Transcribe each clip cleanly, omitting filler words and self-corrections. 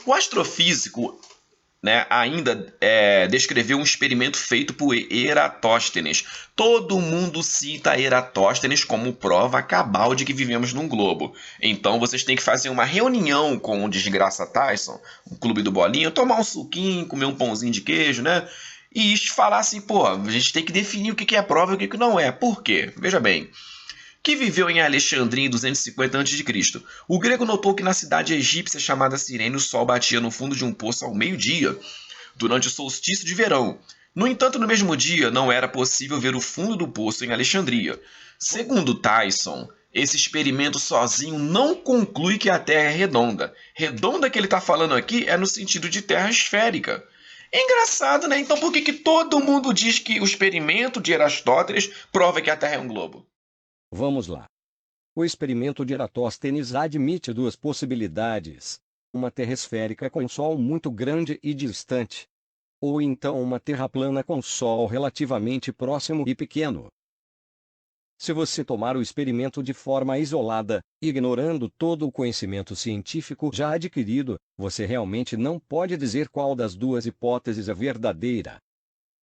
O astrofísico, né, ainda descreveu um experimento feito por Eratóstenes. Todo mundo cita Eratóstenes como prova cabal de que vivemos num globo. Então vocês têm que fazer uma reunião com o Desgraça Tyson, o clube do Bolinha, tomar um suquinho, comer um pãozinho de queijo, né? E falar assim, pô, a gente tem que definir o que é prova e o que não é. Por quê? Veja bem, que viveu em Alexandria em 250 a.C. O grego notou que na cidade egípcia chamada Cirene o sol batia no fundo de um poço ao meio-dia, durante o solstício de verão. No entanto, no mesmo dia, não era possível ver o fundo do poço em Alexandria. Segundo Tyson, esse experimento sozinho não conclui que a Terra é redonda. Redonda que ele está falando aqui é no sentido de Terra esférica. É engraçado, né? Então por que todo mundo diz que o experimento de Eratóstenes prova que a Terra é um globo? Vamos lá. O experimento de Eratóstenes admite duas possibilidades: uma terra esférica com Sol muito grande e distante, ou então uma terra plana com Sol relativamente próximo e pequeno. Se você tomar o experimento de forma isolada, ignorando todo o conhecimento científico já adquirido, você realmente não pode dizer qual das duas hipóteses é verdadeira.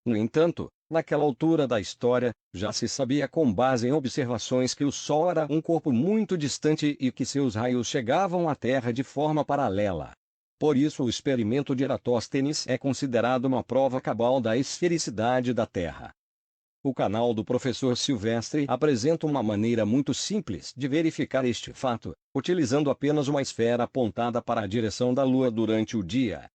No entanto, naquela altura da história, já se sabia com base em observações que o Sol era um corpo muito distante e que seus raios chegavam à Terra de forma paralela. Por isso, o experimento de Eratóstenes é considerado uma prova cabal da esfericidade da Terra. O canal do professor Silvestre apresenta uma maneira muito simples de verificar este fato, utilizando apenas uma esfera apontada para a direção da Lua durante o dia.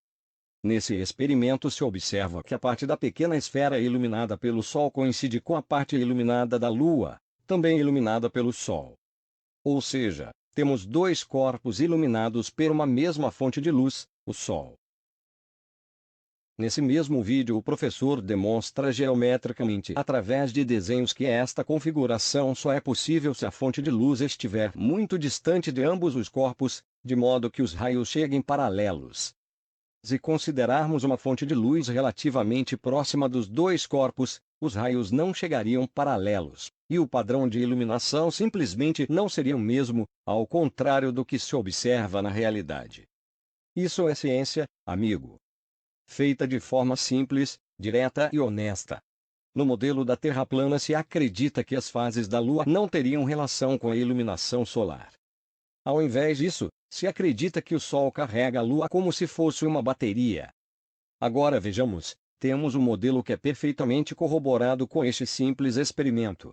Nesse experimento se observa que a parte da pequena esfera iluminada pelo Sol coincide com a parte iluminada da Lua, também iluminada pelo Sol. Ou seja, temos dois corpos iluminados por uma mesma fonte de luz, o Sol. Nesse mesmo vídeo o professor demonstra geometricamente através de desenhos que esta configuração só é possível se a fonte de luz estiver muito distante de ambos os corpos, de modo que os raios cheguem paralelos. Se considerarmos uma fonte de luz relativamente próxima dos dois corpos, os raios não chegariam paralelos, e o padrão de iluminação simplesmente não seria o mesmo, ao contrário do que se observa na realidade. Isso é ciência, amigo. Feita de forma simples, direta e honesta. No modelo da Terra plana se acredita que as fases da Lua não teriam relação com a iluminação solar. Ao invés disso, se acredita que o Sol carrega a Lua como se fosse uma bateria. Agora vejamos, temos um modelo que é perfeitamente corroborado com este simples experimento.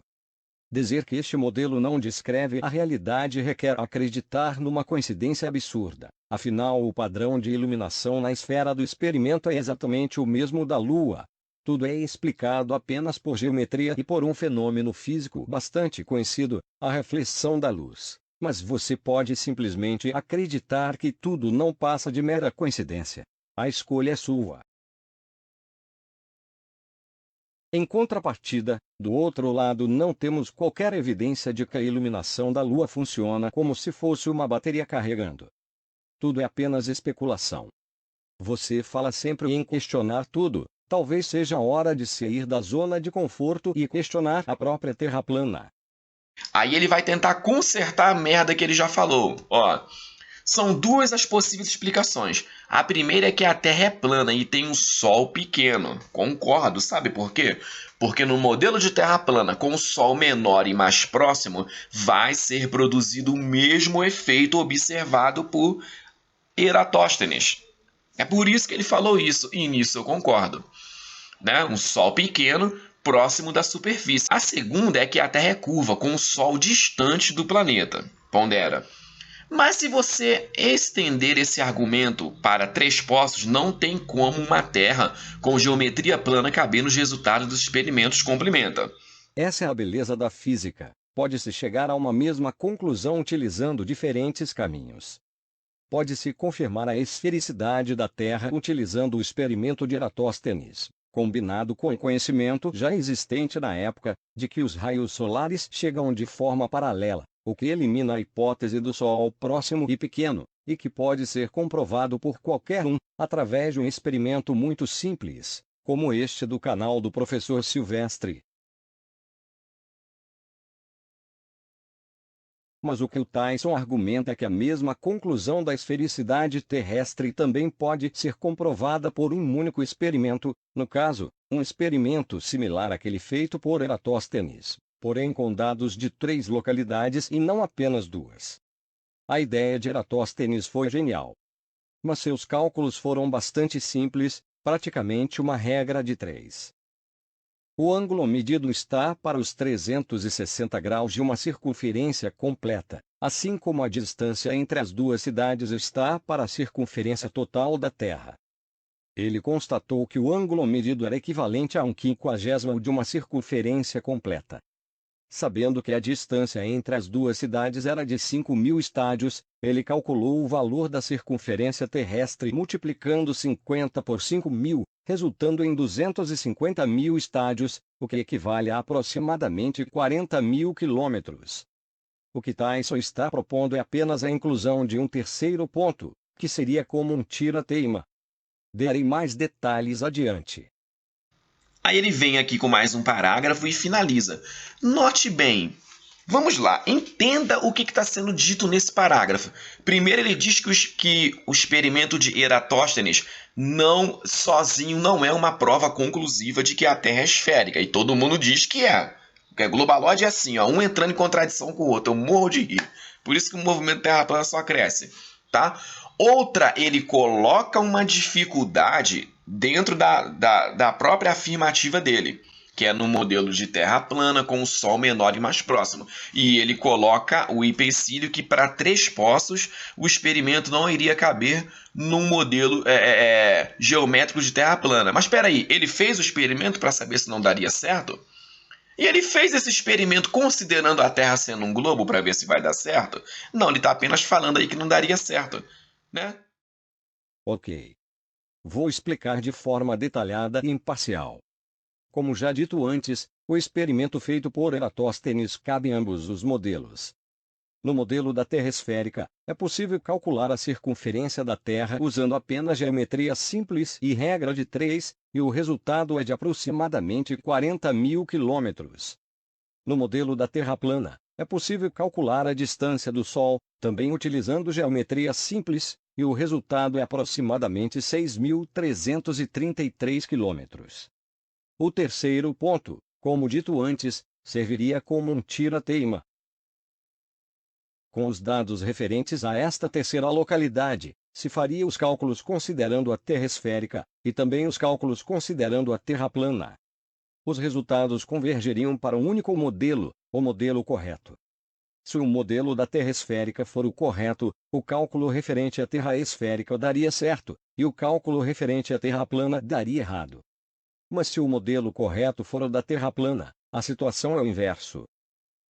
Dizer que este modelo não descreve a realidade requer acreditar numa coincidência absurda. Afinal, o padrão de iluminação na esfera do experimento é exatamente o mesmo da Lua. Tudo é explicado apenas por geometria e por um fenômeno físico bastante conhecido, a reflexão da luz. Mas você pode simplesmente acreditar que tudo não passa de mera coincidência. A escolha é sua. Em contrapartida, do outro lado não temos qualquer evidência de que a iluminação da Lua funciona como se fosse uma bateria carregando. Tudo é apenas especulação. Você fala sempre em questionar tudo. Talvez seja a hora de sair da zona de conforto e questionar a própria Terra plana. Aí ele vai tentar consertar a merda que ele já falou. Ó, são duas as possíveis explicações. A primeira é que a Terra é plana e tem um Sol pequeno. Concordo, sabe por quê? Porque no modelo de Terra plana, com o Sol menor e mais próximo, vai ser produzido o mesmo efeito observado por Eratóstenes. É por isso que ele falou isso, e nisso eu concordo. Né? Um Sol pequeno próximo da superfície. A segunda é que a Terra é curva, com o Sol distante do planeta. Pondera. Mas se você estender esse argumento para três postos, não tem como uma Terra com geometria plana caber nos resultados dos experimentos, complementa. Essa é a beleza da física. Pode-se chegar a uma mesma conclusão utilizando diferentes caminhos. Pode-se confirmar a esfericidade da Terra utilizando o experimento de Eratóstenes, combinado com o conhecimento já existente na época, de que os raios solares chegam de forma paralela, o que elimina a hipótese do Sol próximo e pequeno, e que pode ser comprovado por qualquer um, através de um experimento muito simples, como este do canal do professor Silvestre. Mas o que o Tyson argumenta é que a mesma conclusão da esfericidade terrestre também pode ser comprovada por um único experimento, no caso, um experimento similar àquele feito por Eratóstenes, porém com dados de 3 localidades e não apenas 2. A ideia de Eratóstenes foi genial. Mas seus cálculos foram bastante simples, praticamente uma regra de 3. O ângulo medido está para os 360 graus de uma circunferência completa, assim como a distância entre as duas cidades está para a circunferência total da Terra. Ele constatou que o ângulo medido era equivalente a 1/50 de uma circunferência completa. Sabendo que a distância entre as duas cidades era de 5.000 estádios, ele calculou o valor da circunferência terrestre multiplicando 50 por 5.000, resultando em 250.000 estádios, o que equivale a aproximadamente 40.000 quilômetros. O que Tyson está propondo é apenas a inclusão de um terceiro ponto, que seria como um tira-teima. Darei mais detalhes adiante. Aí ele vem aqui com mais um parágrafo e finaliza. Note bem, vamos lá, entenda o que está sendo dito nesse parágrafo. Primeiro ele diz que o experimento de Eratóstenes sozinho não é uma prova conclusiva de que a Terra é esférica, e todo mundo diz que é. Porque a Globalode é assim, ó, um entrando em contradição com o outro, eu morro de rir. Por isso que o movimento Terra plana só cresce, tá? Outra, ele coloca uma dificuldade dentro da própria afirmativa dele, que é no modelo de Terra plana com o Sol menor e mais próximo. E ele coloca o empecilho que para 3 poços o experimento não iria caber num modelo geométrico de Terra plana. Mas espera aí, ele fez o experimento para saber se não daria certo? E ele fez esse experimento considerando a Terra sendo um globo para ver se vai dar certo? Não, ele está apenas falando aí que não daria certo, né? Ok. Vou explicar de forma detalhada e imparcial. Como já dito antes, o experimento feito por Eratóstenes cabe em ambos os modelos. No modelo da Terra esférica, é possível calcular a circunferência da Terra usando apenas geometria simples e regra de 3, e o resultado é de aproximadamente 40.000 quilômetros. No modelo da Terra plana, é possível calcular a distância do Sol, também utilizando geometria simples, e o resultado é aproximadamente 6.333 quilômetros. O terceiro ponto, como dito antes, serviria como um tira-teima. Com os dados referentes a esta terceira localidade, se faria os cálculos considerando a Terra esférica, e também os cálculos considerando a Terra plana. Os resultados convergeriam para um único modelo, o modelo correto. Se o modelo da Terra esférica for o correto, o cálculo referente à Terra esférica daria certo, e o cálculo referente à Terra plana daria errado. Mas se o modelo correto for o da Terra plana, a situação é o inverso.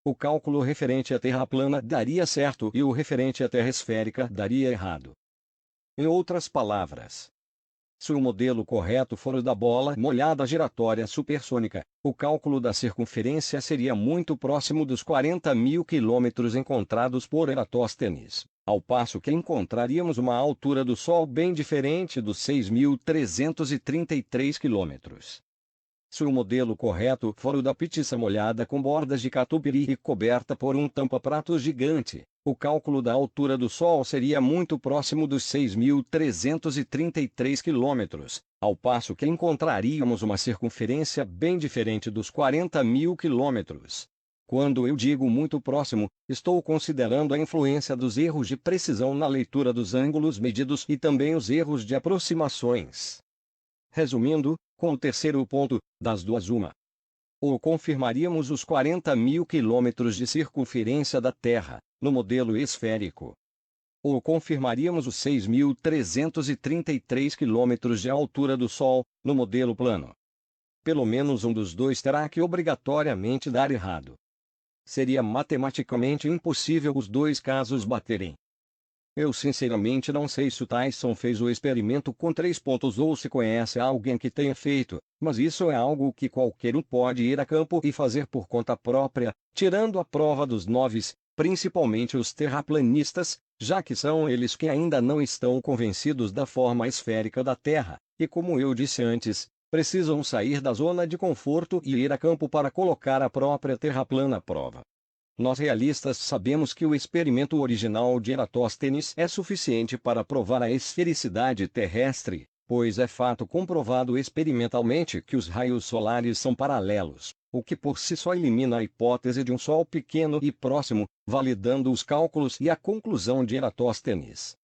O cálculo referente à Terra plana daria certo e o referente à Terra esférica daria errado. Em outras palavras, se o modelo correto for o da bola molhada giratória supersônica, o cálculo da circunferência seria muito próximo dos 40.000 quilômetros encontrados por Eratóstenes, ao passo que encontraríamos uma altura do Sol bem diferente dos 6.333 quilômetros. Se o modelo correto for o da pizza molhada com bordas de catupiry e coberta por um tampa-prato gigante, o cálculo da altura do Sol seria muito próximo dos 6.333 quilômetros, ao passo que encontraríamos uma circunferência bem diferente dos 40.000 quilômetros. Quando eu digo muito próximo, estou considerando a influência dos erros de precisão na leitura dos ângulos medidos e também os erros de aproximações. Resumindo, com o terceiro ponto, das duas uma. Ou confirmaríamos os 40.000 quilômetros de circunferência da Terra, no modelo esférico. Ou confirmaríamos os 6.333 quilômetros de altura do Sol, no modelo plano. Pelo menos um dos dois terá que obrigatoriamente dar errado. Seria matematicamente impossível os dois casos baterem. Eu sinceramente não sei se o Tyson fez o experimento com 3 pontos ou se conhece alguém que tenha feito, mas isso é algo que qualquer um pode ir a campo e fazer por conta própria, tirando a prova dos noves, principalmente os terraplanistas, já que são eles que ainda não estão convencidos da forma esférica da Terra, e como eu disse antes, precisam sair da zona de conforto e ir a campo para colocar a própria Terra plana à prova. Nós realistas sabemos que o experimento original de Eratóstenes é suficiente para provar a esfericidade terrestre, pois é fato comprovado experimentalmente que os raios solares são paralelos, o que por si só elimina a hipótese de um Sol pequeno e próximo, validando os cálculos e a conclusão de Eratóstenes.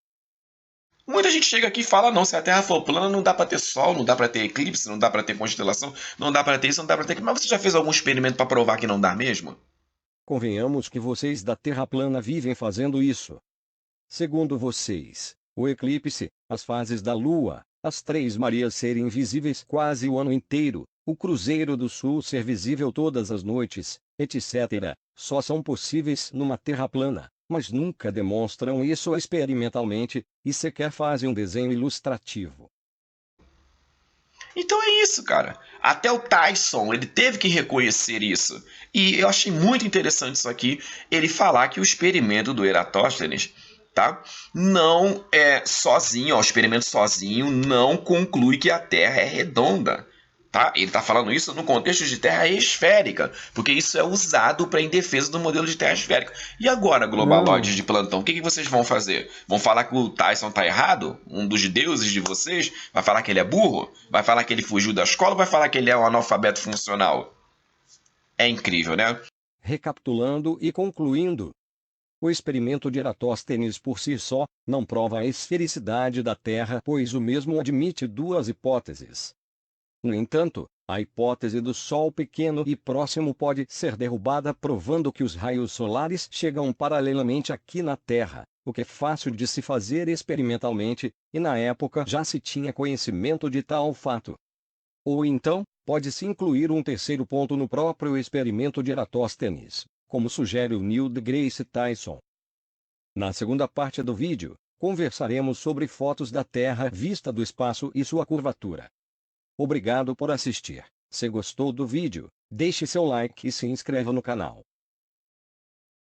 Muita gente chega aqui e fala, não, se a Terra for plana, não dá para ter Sol, não dá para ter eclipse, não dá para ter constelação, não dá para ter isso, não dá para ter aquilo. Mas você já fez algum experimento para provar que não dá mesmo? Convenhamos que vocês da Terra plana vivem fazendo isso. Segundo vocês, o eclipse, as fases da Lua, as Três Marias serem visíveis quase o ano inteiro, o Cruzeiro do Sul ser visível todas as noites, etc., só são possíveis numa Terra plana, mas nunca demonstram isso experimentalmente, e sequer fazem um desenho ilustrativo. Então é isso, cara. Até o Tyson, ele teve que reconhecer isso. E eu achei muito interessante isso aqui, ele falar que o experimento do Eratóstenes, tá? Não é sozinho, ó, o experimento sozinho não conclui que a Terra é redonda. Tá? Ele está falando isso no contexto de Terra esférica, porque isso é usado para em defesa do modelo de Terra esférica. E agora, globaloides de plantão, o que vocês vão fazer? Vão falar que o Tyson está errado? Um dos deuses de vocês? Vai falar que ele é burro? Vai falar que ele fugiu da escola ou vai falar que ele é um analfabeto funcional? É incrível, né? Recapitulando e concluindo, o experimento de Eratóstenes por si só não prova a esfericidade da Terra, pois o mesmo admite duas hipóteses. No entanto, a hipótese do Sol pequeno e próximo pode ser derrubada provando que os raios solares chegam paralelamente aqui na Terra, o que é fácil de se fazer experimentalmente, e na época já se tinha conhecimento de tal fato. Ou então, pode-se incluir um terceiro ponto no próprio experimento de Eratóstenes, como sugere o Neil deGrasse Tyson. Na segunda parte do vídeo, conversaremos sobre fotos da Terra vista do espaço e sua curvatura. Obrigado por assistir. Se gostou do vídeo, deixe seu like e se inscreva no canal.